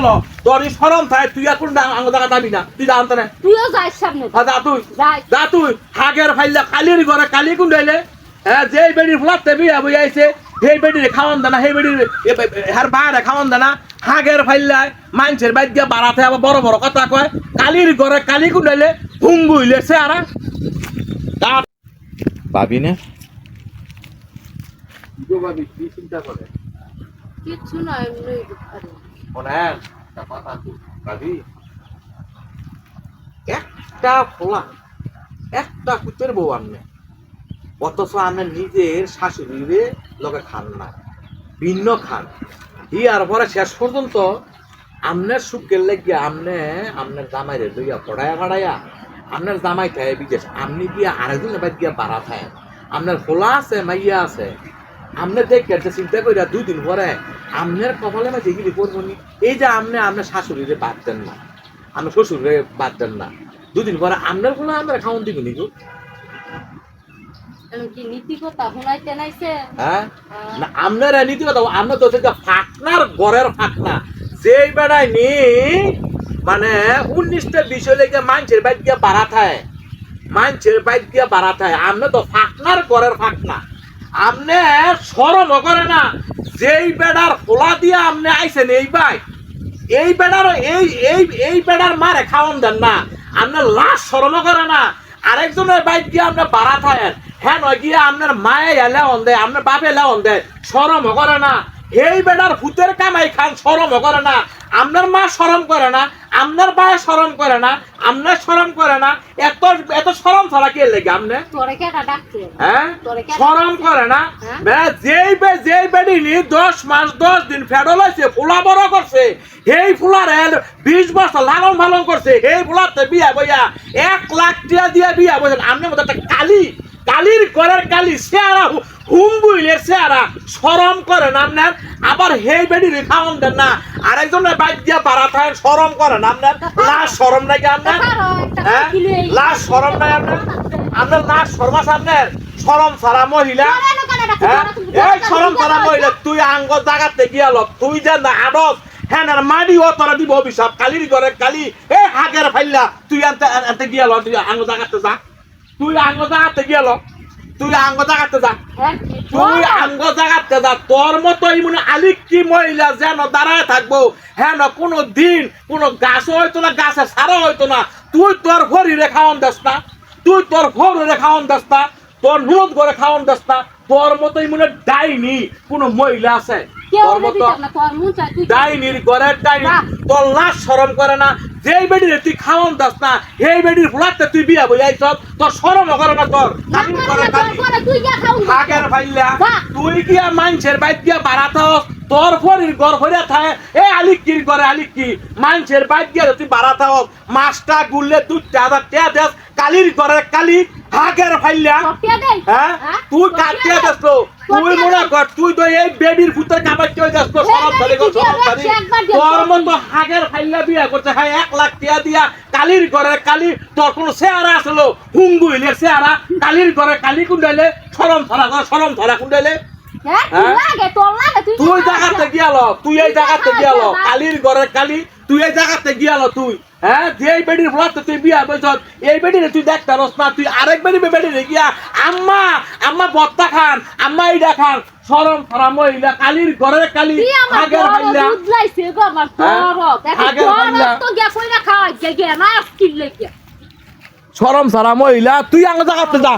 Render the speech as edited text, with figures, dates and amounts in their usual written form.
গেল তোর সরম থাকে তুই এখন আঙ্গ জায়গা যাবি না তুই জানতে না তুইও যাইস সামনে যা তুই হাগের ফাইলা কালির ঘরে কালি কুন্ডাইলে হ্যাঁ যে বেডির ফ্লাতে বিয়া বই আইছে সেই বেডির খাওয়ান দানা সেই বেডির হার বাইরে খাওয়ান দানা হাগের ফাইলায় মানুষের বাইর গিয়া বাড়াতে আবার বড় বড় কথা কয় কালির ঘরে কালি কুন্ডাইলে হুঙ্গুইলে সে আর ভাবি না ভাবি কি চিন্তা করে কিছু না এমনি ভাবি একটা ফোলা একটা কুচের বউ আনবে অথচ আপনি নিজের শাশুড়িরে লোকে খান না ভিন্ন খান ইয়ার পরে শেষ পর্যন্ত আপনার সুখের লেগে আপনার জামাইরে লইয়া পড়ায়া আপনার জামাই থাকে বিদেশ আপনি গিয়া আরেকজনের বাদ গিয়া বাড়া থাকে আপনার ফোলা আছে মাইয়া আছে আপনি দেখে চিন্তা করিয়া 2 দিন পরে আপনার কপালে মাঝে গিয়ে করবো নি এই যে আপনার শাশুড়িরে বাদ দেন না আপনার শ্বশুরে বাদ দেন না 2 দিন পরে আপনার ফোলা আমরা খাওয়ান দিব নি গো কি নীতি কথা শুনাইতে নাইছে হ্যাঁ না আপনারা নীতি কথা আমরা তো ফাঁকনার ঘরের ফাঁকনা যেই বেড়ায় নি মানে 19টা বিষয় লেগে মানুষের বাইক গিয়া বাড়া থাকে মানুষের বাইক গিয়া বাড়া থাকে আমরা তো ফাঁকনার ঘরের ফাঁকনা আপনি সরম করে না যেই বেড়ার ফোলা দিয়ে আপনি আইছেন এই বেড়ার এই বেড়ার মারে খাওয়ান দেন না আপনার লাশ সরম করে না আরেকজনের বাইক গিয়ে আপনার বাড়া থাকেন হ্যাঁ নয় গিয়ে আপনার মায়ে লেওন দেয় আপনার বাপে লেওন দেয় সরম করে না এই বেড়ার ভূতের কামাই খান সরম করে না আপনার মা সরম করে না আপনার বায়ে সরম করে না আপনার সরম করে না এত সরম ছাড়া কে লেগে আপনি হ্যাঁ সরম করে না যেই বেড়ি নি 10 মাস 10 দিন ফেডল হয়েছে ফুলা বড় করছে এই ফুলার 20 বছর লালন পালন করছে এই ফুলাতে বিয়া বইয়া 1 লাখ টাকা দিয়ে বিয়া বইছেন আপনার মতো একটা কালির ঘরের কালি চেহারা হুঙ্গুইলের চেহারা সরম করেন আপনার আবার হেই বেডি খাওয়ান দেন না আরেকজনের বাইক দিয়ে বাড়া থাকেন সরম করেন আপনার লাশ সরম নাকি আপনার হ্যাঁ লাশ সরম নাই আপনার লাশ শর্মাস আপনার সরম ছাড়া মহিলা হ্যাঁ এই সরম ছাড়া মহিলা তুই আঙ্গ জাগাতে গিয়াল তুই যে না আদস হ্যাঁ না মাটি ও তোরা দিব অভিশাপ কালির ঘরে কালি এ হাগের ফাইলা তুই আনতে গিয়াল তুই আঙ্গ জাগাতে যা তুই আঙ্গ জাগাতে গিয়াল তুই আঙ্গ জাগাতে যা তোর মতোই মনে আলিক কি মহিলা যেন দাঁড়ায় থাকবো হ্যাঁ না কোনো দিন কোনো গাছও হইতো না গাছের সারা হইতো না তুই তোর ভরিরে খাওয়ান দাস না তুই তোর ভরিরে খাওয়ান দাস না তোর নুদ করে খাওয়ান দাস না তোর মতোই মনে ডাইনি কোনো মহিলা আছে তোর মতো ডাইনির ঘরে ডাইনি তোর লাশ সরম করে না যেই বেডিরে তুই খাওয়ান দাস না এই বেডির ফুলাতে তুই বিয়া বই আইছ তোর সরম করে না তোর আগের ফাইলা তুই গিয়া মানুষের বাইক গিয়া বাড়াতে তোর ফরির গড় ভরিয়া থাকে এ আলিকির ঘরে আলিকি মানুষের বাইক গিয়া তুই বাড়াতে মাছটা গুললে 2,000 টাকা দেস কালির ঘরে কালি হাগের ফাইলা হ্যাঁ তুই কাটিয়া দেস তুই মনে কর তুই তো এই বেডির ফুতের কামাই কেউ যাস তো সরব ধরে তোর মতো হাগের ফাইলা বিয়া করছে হ্যাঁ 1 লাখ টাকা দিয়া কালির ঘরে কালি তোর কোন চেহারা আসলো হুঙ্গুইলের চেহারা কালির ঘরে কালি কুন্ডাইলে সরম ধরা কুন্ডাইলে তুই জায়গাতে গিয়াল তুই এই জায়গাতে গিয়াল কালির ঘরের কালি তুই এই জায়গাতে গিয়াল তুই হ্যাঁ যে বেডির ফলাতে তুই বিয়া বলছ এই বেডিরে তুই দেখতে রস না তুই আরেক বেডিরে গিয়া আম্মা বত্তা খান আম্মা এইটা খান সরম ছাড়া মহিলা কালির ঘরের কালি আগের ফাইলা সরম ছাড়া মহিলা তুই আঙ্গ জায়গাতে যা